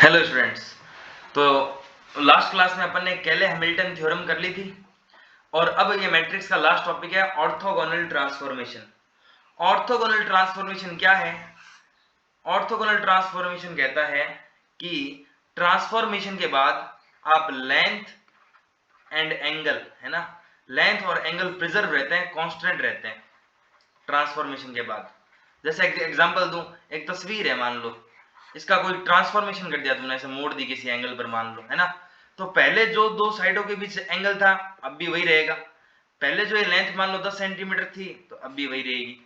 Hello students. तो last class में अपन ने केले हैमिल्टन थ्योरम कर ली थी और अब ये मैट्रिक्स का लास्ट टॉपिक है ऑर्थोगोनल ट्रांसफॉर्मेशन। ऑर्थोगोनल ट्रांसफॉर्मेशन क्या है? ऑर्थोगोनल ट्रांसफॉर्मेशन कहता है कि ट्रांसफॉर्मेशन के बाद आप लेंथ एंड एंगल, है ना, लेंथ और एंगल प्रिजर्व रहते हैं, कांस्टेंट रहते हैं ट्रांसफॉर्मेशन के बाद। जैसे एग्जांपल दूं, एक तस्वीर है, मान लो इसका कोई ट्रांसफॉर्मेशन कर दिया तुमने, ऐसे मोड़ दी किसी एंगल पर, मान लो, है ना, तो पहले जो दो साइडों के बीच एंगल था अब भी वही रहेगा। पहले जो ये लेंथ मान लो 10 सेंटीमीटर थी तो अब भी वही रहेगी।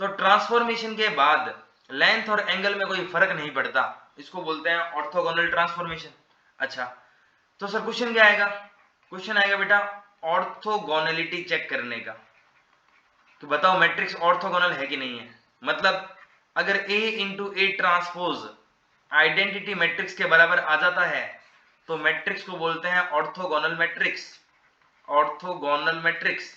तो ट्रांसफॉर्मेशन के बाद लेंथ और एंगल में कोई फर्क नहीं पड़ता, इसको बोलते हैं ऑर्थोगोनल ट्रांसफॉर्मेशन। अच्छा, तो सर क्वेश्चन क्या आएगा? क्वेश्चन आएगा बेटा ऑर्थोगोनलिटी चेक करने का। तो बताओ मैट्रिक्स ऑर्थोगोनल है कि नहीं है। मतलब अगर A into A transpose identity matrix के बराबर आ जाता है तो मैट्रिक्स को बोलते हैं ऑर्थोगोनल मैट्रिक्स, ऑर्थोगोनल मैट्रिक्स।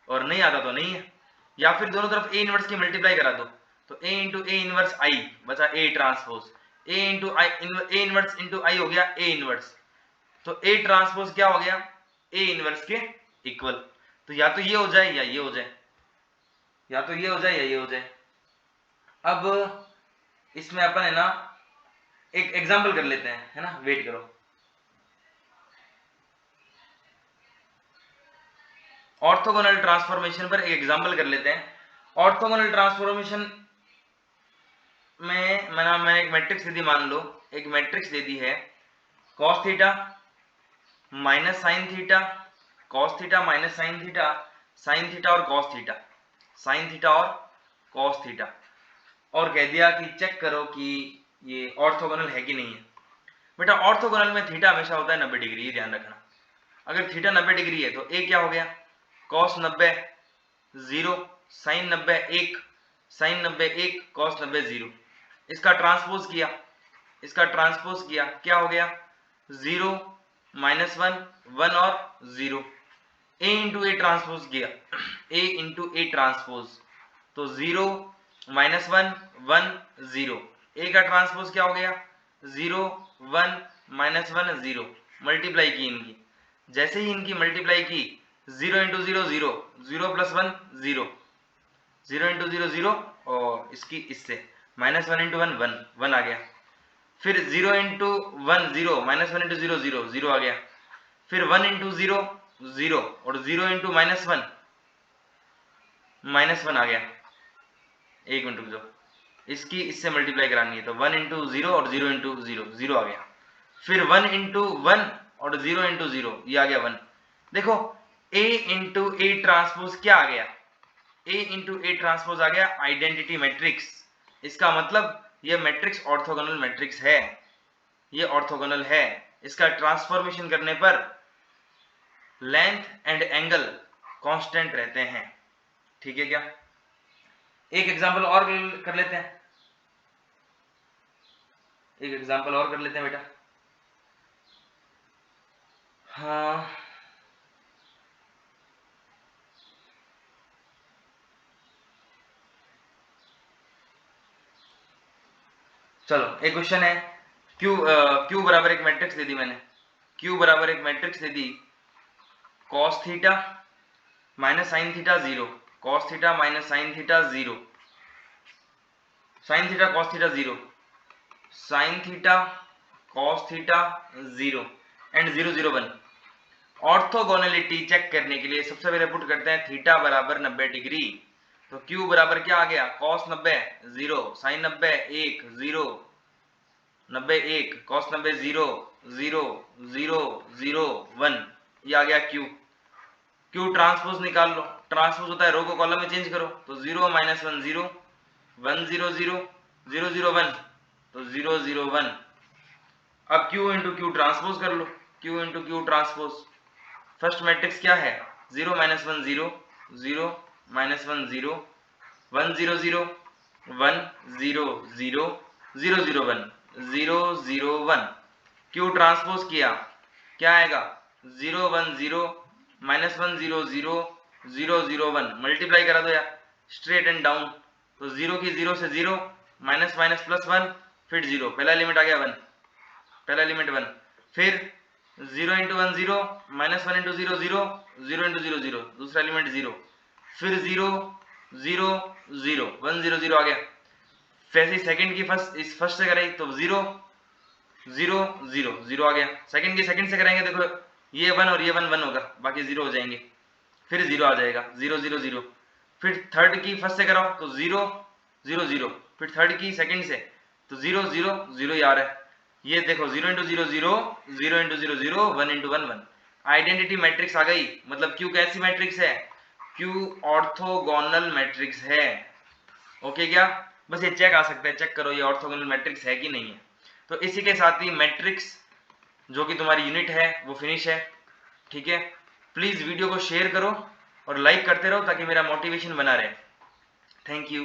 और नहीं आता तो नहीं है। या फिर दोनों तरफ A इनवर्स की मल्टीप्लाई करा दो तो A into A inverse I बचा A transpose, A into I A inverse into I हो गया A इनवर्स। तो A ट्रांसपोज क्या हो गया? A इनवर्स के इक्वल। तो या तो ये हो जाए या ये हो जाए, या तो ये हो जाए या ये हो जाए। अब इसमें अपन, है ना, एक एग्जांपल कर लेते हैं, है ना, वेट करो। ऑर्थोगोनल ट्रांसफॉर्मेशन पर एक एग्जांपल कर लेते हैं। ऑर्थोगोनल ट्रांसफॉर्मेशन में मैंने एक मैट्रिक्स दे दी, मान लो एक मैट्रिक्स दे दी है cos theta minus sine theta, cos theta minus sine theta, sine theta और cos थीटा, साइन थीटा और cos थीटा, और कह दिया कि चेक करो कि ये ऑर्थोगोनल है कि नहीं है। बेटा ऑर्थोगोनल में थीटा हमेशा होता है 90 डिग्री, ध्यान रखना। अगर थीटा 90 डिग्री है तो ए क्या हो गया? cos 90 0, sine 90 1, sine 90 1, cos 90 0। इसका ट्रांसपोज किया, इसका ट्रांसपोज किया, क्या हो गया? 0 माइनस 1 1 और 0। ए इंटू ए ट्रांसपोज किया, ए इंटू ए ट्रांसपोज, तो 0 माइनस 1 1 0। ए का ट्रांसपोज क्या हो गया? 0 1 माइनस 1 0। मल्टीप्लाई की इनकी, जैसे ही इनकी मल्टीप्लाई की 0 इंटू 0 0, 0 प्लस 1 0, 0 इंटू 0 0, और इसकी इससे माइनस 1 इंटू 1 1 1 आ गया। फिर 0 इंटू 1 0, माइनस 1 इंटू 0 0 0 आ गया। फिर 1 इंटू 0 0, और 0 इंटू माइनस 1 माइनस 1 आ गया। एक मिनट रुक जाओ, इसकी इससे मल्टीप्लाई करानी है तो 1 इंटू 0 और 0 इंटू 0 0 आ गया। फिर 1 इंटू 1 और 0 इंटू 0, ये आ गया 1। देखो a इंटू ए ट्रांसपोज क्या आ गया? a इंटू ए ट्रांसपोज आ गया आइडेंटिटी मैट्रिक्स। इसका मतलब ये मैट्रिक्स ऑर्थोगोनल मैट्रिक्स है, ये ऑर्थोगोनल है। इसका ट्रांसफॉर्मेशन करने पर लेंथ एंड एंगल कांस्टेंट रहते हैं। ठीक है क्या? एक एग्जांपल और कर लेते हैं, एक एग्जांपल और कर लेते हैं बेटा। हाँ, चलो एक क्वेश्चन है, क्यू बराबर एक मैट्रिक्स दे दी मैंने, क्यू बराबर एक मैट्रिक्स दे दी cos theta minus sine theta 0, cos theta minus sine theta 0, sine theta cos theta 0, sine theta cos theta 0 and 0 0 1। Orthogonality check करने के लिए सबसे पहले पुट करते हैं थीटा बराबर 90 डिग्री। तो क्यू बराबर क्या आ गया? cos 90 0, साइन 90 1 0, 90 1, cos 90 0 0 0 0 1, ये आ गया क्यू। क्यू ट्रांसपोज निकाल लो, ट्रांसपोज होता है रो को कॉलम में चेंज करो, तो 0 माइनस 1 0, 1 0 0 0 0 1, तो 0 0 1। अब क्यू इंटू क्यू ट्रांसपोज कर लो, Q into Q transpose. First matrix क्या है? 0 माइनस 1 0, 0 माइनस 1 0, 1 0 0, 1 0 0, 0 0 1, 0 0 1। क्यू ट्रांसपोज किया, क्या आएगा? 0 1 0 माइनस 1 0 0, 0 0 1। मल्टीप्लाई करा दो यार, स्ट्रेट एंड डाउन, तो 0 की 0 से 0, माइनस माइनस प्लस 1, फिर 0, पहला एलिमेंट आ गया 1, पहला एलिमेंट 1, फिर 0 इंटू 1 0, माइनस 1 इंटू 0 0, 0 इंटू 0 0, दूसरा एलिमेंट 0, फिर 0 0 0, 1 0 0 आ गया। वैसे सेकंड की फर्स्ट से कराई तो 0 0 0 0 आ गया। सेकंड की सेकंड से कराएंगे, देखो ये 1 और ये 1 1 होगा, बाकी 0 हो जाएंगे, फिर 0 आ जाएगा, 0 0 0। फिर थर्ड की फर्स्ट से कराओ तो 0 0 0, फिर थर्ड की सेकंड से तो 0 0 0 ही आ रहा है। ये देखो 0 into 0 0, 0 into 0 0, 1 into 1 1। Identity matrix आ गई। मतलब क्यू कैसी मैट्रिक्स है? क्यू ऑर्थोगोनल मैट्रिक्स है। ओके क्या? बस ये चेक आ सकता है, चेक करो ये ऑर्थोगोनल मैट्रिक्स है कि नहीं है। तो इसी के साथ ही मैट्रिक्स जो कि तुम्हारी यूनिट है वो फिनिश है। ठीक है, प्लीज वीडियो को शेयर करो और लाइक करते रहो ताकि मेरा मोटिवेशन बना रहे। Thank you.